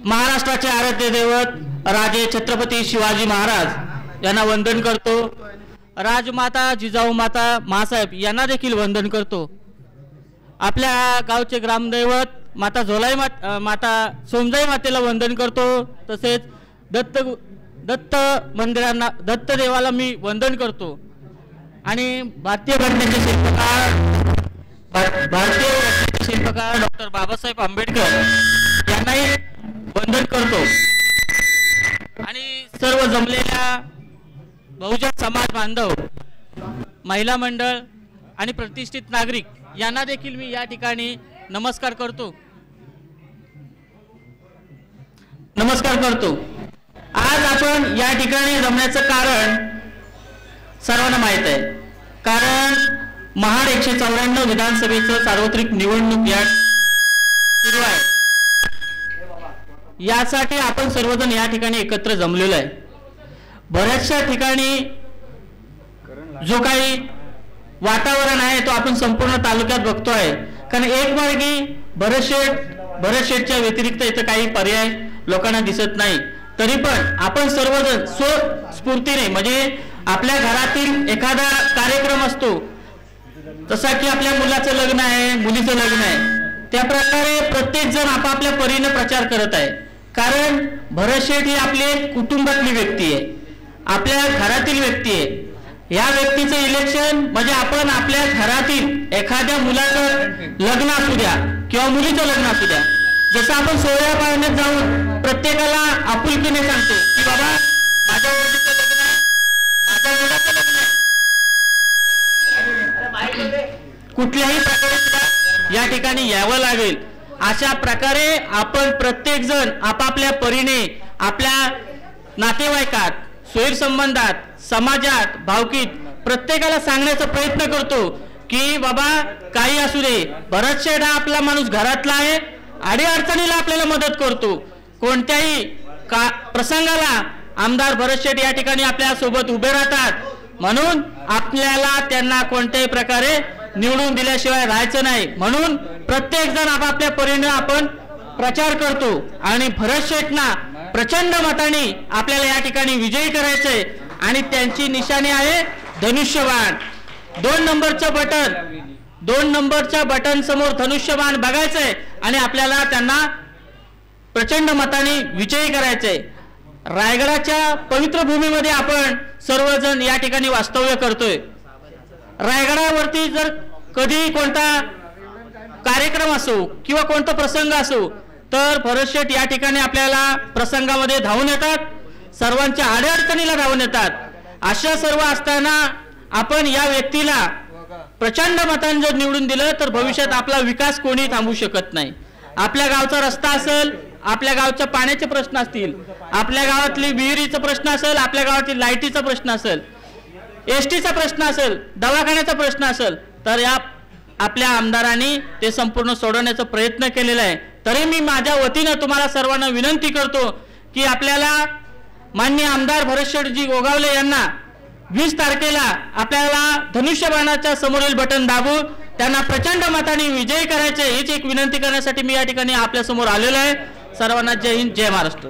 महाराष्ट्राचे आराध्य दैवत राजे छत्रपती शिवाजी महाराज यांना वंदन करतो। राजमाता जिजाऊ माता मासाहेब यांना देखील वंदन करतो। आपल्या गावचे ग्रामदैवत माता झोलाई माता सोमजाई मातेला वंदन करतो। तसेच दत्त मंदिरांना दत्त देवाला मी वंदन करतो आणि भारतीय घटनेचे शिल्पकार डॉक्टर बाबासाहेब आंबेडकर यांनाही वंदन करतो आणि सर्व जमलेल्या बहुजन समाज बांधव, महिला मंडळ आणि प्रतिष्ठित नागरिक यांना देखील मी या ठिकाणी नमस्कार करतो। आज आपण या ठिकाणी जमण्याचं कारण सर्वांना माहित आहे, कारण महाड 194 विधानसभेचं सार्वत्रिक निवडणूक सुरू आहे। यासाठी आपण सर्वजण या ठिकाणी एकत्र जमलेलो आहे। बऱ्याचशा ठिकाणी जो काही वातावरण आहे तो आपण संपूर्ण तालुक्यात बघतोय, कारण एक मार्गी भरतशेठच्या व्यतिरिक्त इथं काही पर्याय लोकांना दिसत नाही। तरी पण आपण सर्वजण स्वस्फूर्तीने म्हणजे आपल्या घरातील एखादा कार्यक्रम असतो, जसा की आपल्या मुलाचं लग्न आहे, मुलीचं लग्न आहे, त्या प्रकारे प्रत्येक जण आपापल्या परीने प्रचार करत आहे। कारण भरतशेठ ही आपली कुटुंबातली व्यक्ती आहे, आपल्या घरातील व्यक्ती आहे। या व्यक्तीचं इलेक्शन म्हणजे आपण आपल्या घरातील एखाद्या मुलाचं लग्न असू द्या किंवा मुलीचं लग्न असू द्या, जसं आपण सोहळ्या पाळण्यात जाऊन प्रत्येकाला आपुलकीने सांगतो की बाबा माझ्या मुलीचं लग्न आहे, माझ्या मुलाचं लग्न आहे, कुठल्याही प्रकारे सुद्धा या ठिकाणी यावं लागेल। अशा प्रकारे आपण प्रत्येक जण आपापल्या परीने आपल्या नातेवाईकात, सोयीर संबंधात, समाजात, भावकीत प्रत्येकाला सांगण्याचा प्रयत्न करतो की बाबा काही असू दे, भरतशेठ हा आपला माणूस घरातला आहे, अडीअडचणीला आपल्याला मदत करतो। कोणत्याही प्रसंगाला आमदार भरतशेठ या ठिकाणी आपल्या सोबत उभे राहतात, म्हणून आपल्याला त्यांना कोणत्याही प्रकारे निवडून दिल्याशिवाय राहायचं नाही। म्हणून प्रत्येक जण आपापल्या परीने आपण प्रचार करतो आणि भरतशेठना प्रचंड मताने आपल्याला या ठिकाणी विजयी करायचंय आणि त्यांची निशाणी आहे धनुष्यबाण। 2 नंबरच्या बटन समोर धनुष्यबाण बघायचंय आणि आपल्याला त्यांना प्रचंड मताने विजयी करायचंय। रायगडाच्या पवित्र भूमीमध्ये आपण सर्वजण या ठिकाणी वास्तव्य करतोय। रायगडावरती जर कधी कोणता कार्यक्रम असो किंवा कोणता प्रसंग असो तर भरतशेठ या ठिकाणी आपल्याला प्रसंगामध्ये धावून येतात, सर्वांच्या अडचणीला धावून येतात। अशा सर्व असताना आपण या व्यक्तीला प्रचंड मतांनी जर निवडून दिलं तर भविष्यात आपला विकास कोणी थांबवू शकत नाही। आपल्या गावचा रस्ता असेल, आपल्या गावच्या पाण्याचे प्रश्न असतील, आपल्या गावातली विहिरीचा प्रश्न असेल, आपल्या गावातील लाईटीचा प्रश्न असेल, एसटीचा प्रश्न असेल, दवाखान्याचा प्रश्न असेल, तर या आपल्या आमदारांनी ते संपूर्ण सोडवण्याचा प्रयत्न केलेला आहे। तरी मी माझ्या वतीने तुम्हाला सर्वांना विनंती करतो की आपल्याला माननीय आमदार भरतशेठजी गोगावले यांना 20 तारखेला आपल्याला धनुष्यबाणाच्या समोरील बटन दाबून त्यांना प्रचंड मताने विजयी करायचे, हीच एक विनंती करण्यासाठी मी या ठिकाणी आपल्या समोर आलेलो आहे। सर्वांना जय हिंद, जय महाराष्ट्र।